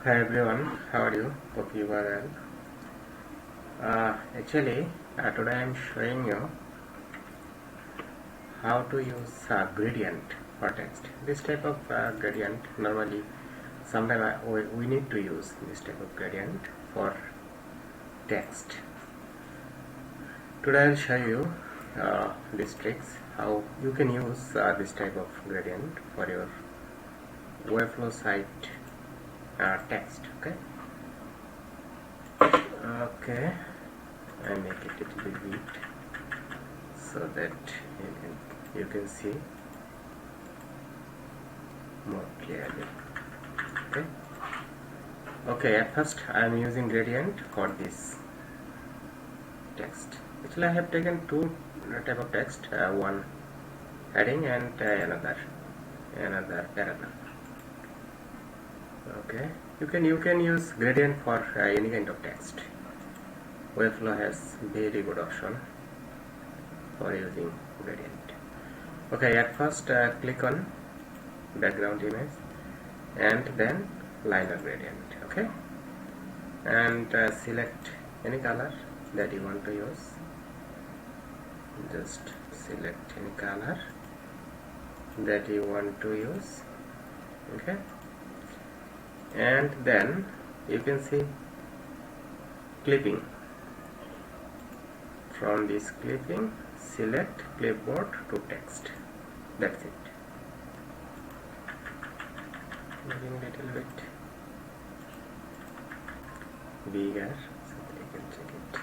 Hi everyone, how are you? Hope you are well. Actually, today I am showing you how to use gradient for text. This type of gradient normally sometimes we need to use this type of gradient for text. Today I will show you these tricks how you can use this type of gradient for your Webflow site text. Okay, I make it a little bit so that you can see more clearly. Okay, at first I am using gradient for this text. Actually I have taken two type of text, one heading and another paragraph. Okay, you can use gradient for any kind of text. Webflow has very good option for using gradient. Okay, at first click on background image and then liner gradient. Okay, and select any color that you want to use. Just select any color that you want to use. Okay, and then you can see clipping. From this clipping, select clipboard to text. That's it. Making little bit bigger so that you can check it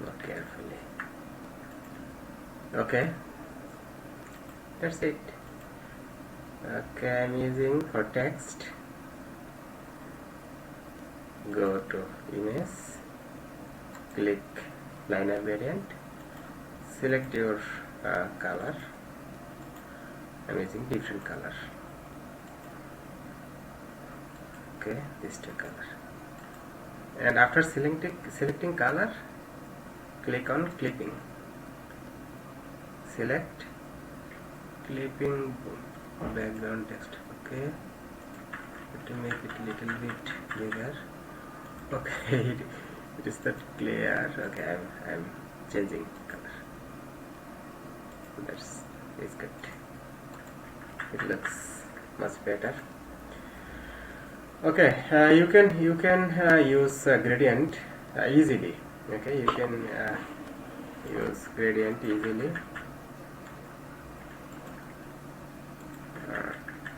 more carefully. Okay, that's it. Okay, I'm using for text. Go to image, click liner gradient, select your color. I'm using different color. Okay, this two color. And after selecting color, click on clipping. Select clipping background text. Okay, to make it a little bit bigger. Okay, it is not clear. Okay, I'm changing color. That's good. It looks much better. Okay, you can use gradient easily. Okay, you can use gradient easily.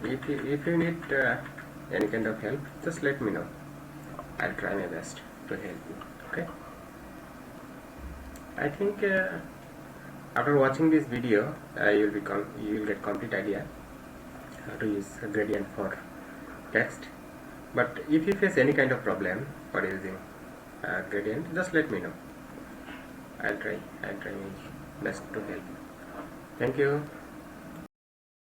If you need any kind of help, just let me know. I'll try my best to help you. Okay, I think after watching this video you will get complete idea how to use a gradient for text. But if you face any kind of problem for using gradient, just let me know. I'll try my best to help you. Thank you.